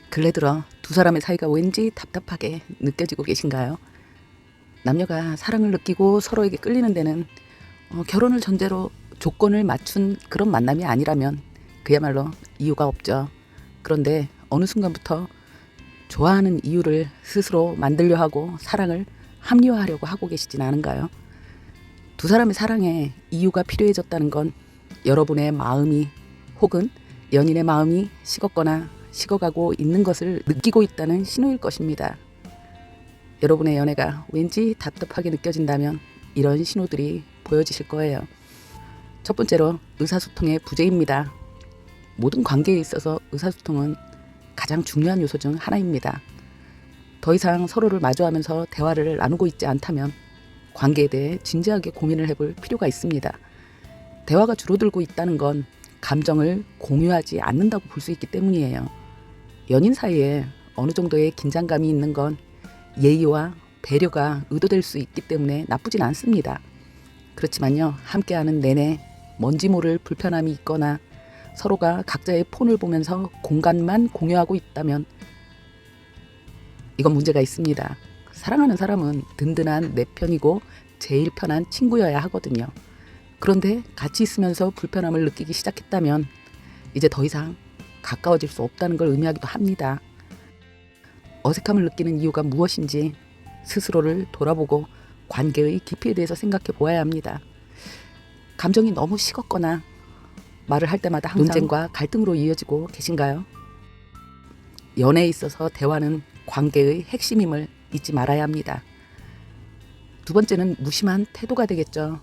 근래 들어 두 사람의 사이가 왠지 답답하게 느껴지고 계신가요? 남녀가 사랑을 느끼고 서로에게 끌리는 데는 결혼을 전제로 조건을 맞춘 그런 만남이 아니라면 그야말로 이유가 없죠. 그런데 어느 순간부터 좋아하는 이유를 스스로 만들려 하고 사랑을 합리화하려고 하고 계시진 않은가요? 두 사람의 사랑에 이유가 필요해졌다는 건 여러분의 마음이 혹은 연인의 마음이 식었거나 식어가고 있는 것을 느끼고 있다는 신호일 것입니다. 여러분의 연애가 왠지 답답하게 느껴진다면 이런 신호들이 보여지실 거예요. 첫 번째로 의사소통의 부재입니다. 모든 관계에 있어서 의사소통은 가장 중요한 요소 중 하나입니다. 더 이상 서로를 마주하면서 대화를 나누고 있지 않다면 관계에 대해 진지하게 고민을 해볼 필요가 있습니다. 대화가 줄어들고 있다는 건 감정을 공유하지 않는다고 볼 수 있기 때문이에요. 연인 사이에 어느 정도의 긴장감이 있는 건 예의와 배려가 의도될 수 있기 때문에 나쁘진 않습니다. 그렇지만요, 함께하는 내내 뭔지 모를 불편함이 있거나 서로가 각자의 폰을 보면서 공간만 공유하고 있다면 이건 문제가 있습니다. 사랑하는 사람은 든든한 내 편이고 제일 편한 친구여야 하거든요. 그런데 같이 있으면서 불편함을 느끼기 시작했다면 이제 더 이상 가까워질 수 없다는 걸 의미하기도 합니다. 어색함을 느끼는 이유가 무엇인지 스스로를 돌아보고 관계의 깊이에 대해서 생각해 보아야 합니다. 감정이 너무 식었거나 말을 할 때마다 항상 논쟁과 갈등으로 이어지고 계신가요? 연애에 있어서 대화는 관계의 핵심임을 잊지 말아야 합니다. 두 번째는 무심한 태도가 되겠죠.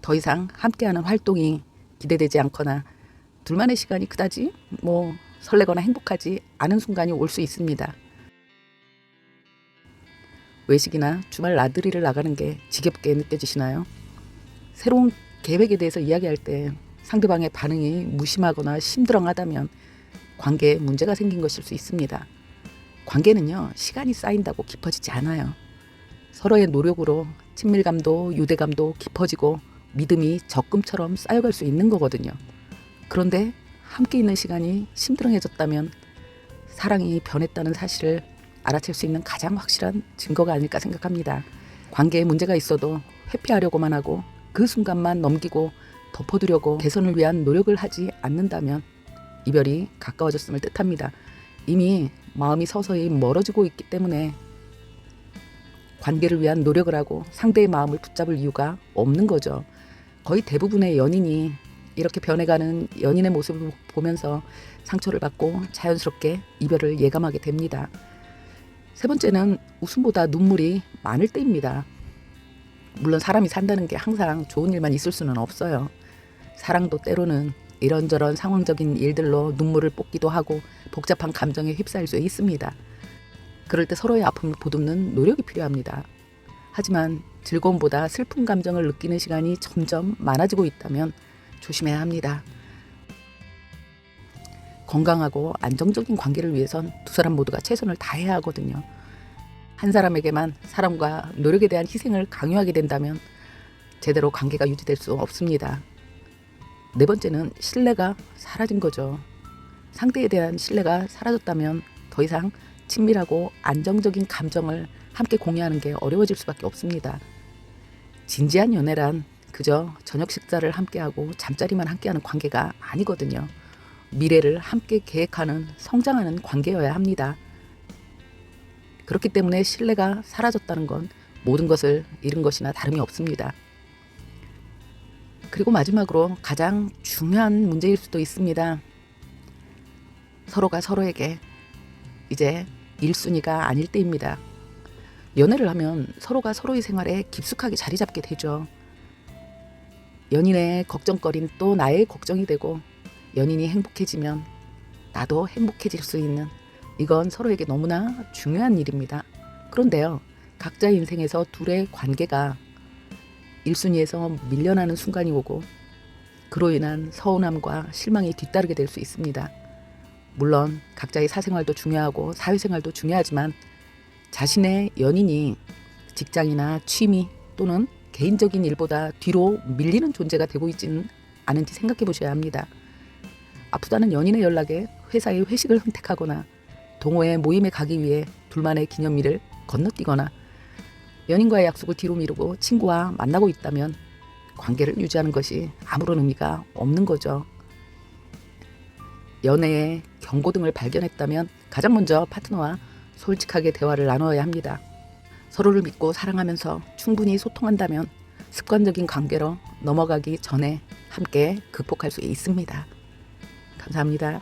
더 이상 함께하는 활동이 기대되지 않거나 둘만의 시간이 그다지 설레거나 행복하지 않은 순간이 올 수 있습니다. 외식이나 주말 나들이를 나가는 게 지겹게 느껴지시나요? 새로운 계획에 대해서 이야기할 때 상대방의 반응이 무심하거나 심드렁하다면 관계에 문제가 생긴 것일 수 있습니다. 관계는요, 시간이 쌓인다고 깊어지지 않아요. 서로의 노력으로 친밀감도 유대감도 깊어지고 믿음이 적금처럼 쌓여갈 수 있는 거거든요. 그런데 함께 있는 시간이 심드렁해졌다면 사랑이 변했다는 사실을 알아챌 수 있는 가장 확실한 증거가 아닐까 생각합니다. 관계에 문제가 있어도 회피하려고만 하고 그 순간만 넘기고 덮어두려고 개선을 위한 노력을 하지 않는다면 이별이 가까워졌음을 뜻합니다. 이미 마음이 서서히 멀어지고 있기 때문에 관계를 위한 노력을 하고 상대의 마음을 붙잡을 이유가 없는 거죠. 거의 대부분의 연인이 이렇게 변해가는 연인의 모습을 보면서 상처를 받고 자연스럽게 이별을 예감하게 됩니다. 세 번째는 웃음보다 눈물이 많을 때입니다. 물론 사람이 산다는 게 항상 좋은 일만 있을 수는 없어요. 사랑도 때로는 이런저런 상황적인 일들로 눈물을 뽑기도 하고 복잡한 감정에 휩싸일 수 있습니다. 그럴 때 서로의 아픔을 보듬는 노력이 필요합니다. 하지만 즐거움보다 슬픈 감정을 느끼는 시간이 점점 많아지고 있다면 조심해야 합니다. 건강하고 안정적인 관계를 위해선 두 사람 모두가 최선을 다해야 하거든요. 한 사람에게만 사랑과 노력에 대한 희생을 강요하게 된다면 제대로 관계가 유지될 수 없습니다. 네 번째는 신뢰가 사라진 거죠. 상대에 대한 신뢰가 사라졌다면 더 이상 친밀하고 안정적인 감정을 함께 공유하는 게 어려워질 수밖에 없습니다. 진지한 연애란 그저 저녁 식사를 함께하고 잠자리만 함께하는 관계가 아니거든요. 미래를 함께 계획하는 성장하는 관계여야 합니다. 그렇기 때문에 신뢰가 사라졌다는 건 모든 것을 잃은 것이나 다름이 없습니다. 그리고 마지막으로 가장 중요한 문제일 수도 있습니다. 서로가 서로에게 이제 1순위가 아닐 때입니다. 연애를 하면 서로가 서로의 생활에 깊숙하게 자리 잡게 되죠. 연인의 걱정거리는 또 나의 걱정이 되고 연인이 행복해지면 나도 행복해질 수 있는 이건 서로에게 너무나 중요한 일입니다. 그런데요, 각자의 인생에서 둘의 관계가 1순위에서 밀려나는 순간이 오고 그로 인한 서운함과 실망이 뒤따르게 될 수 있습니다. 물론 각자의 사생활도 중요하고 사회생활도 중요하지만 자신의 연인이 직장이나 취미 또는 개인적인 일보다 뒤로 밀리는 존재가 되고 있지는 않은지 생각해 보셔야 합니다. 아프다는 연인의 연락에 회사의 회식을 선택하거나 동호회 모임에 가기 위해 둘만의 기념일을 건너뛰거나 연인과의 약속을 뒤로 미루고 친구와 만나고 있다면 관계를 유지하는 것이 아무런 의미가 없는 거죠. 연애에 경고등을 발견했다면 가장 먼저 파트너와 솔직하게 대화를 나눠야 합니다. 서로를 믿고 사랑하면서 충분히 소통한다면 습관적인 관계로 넘어가기 전에 함께 극복할 수 있습니다. 감사합니다.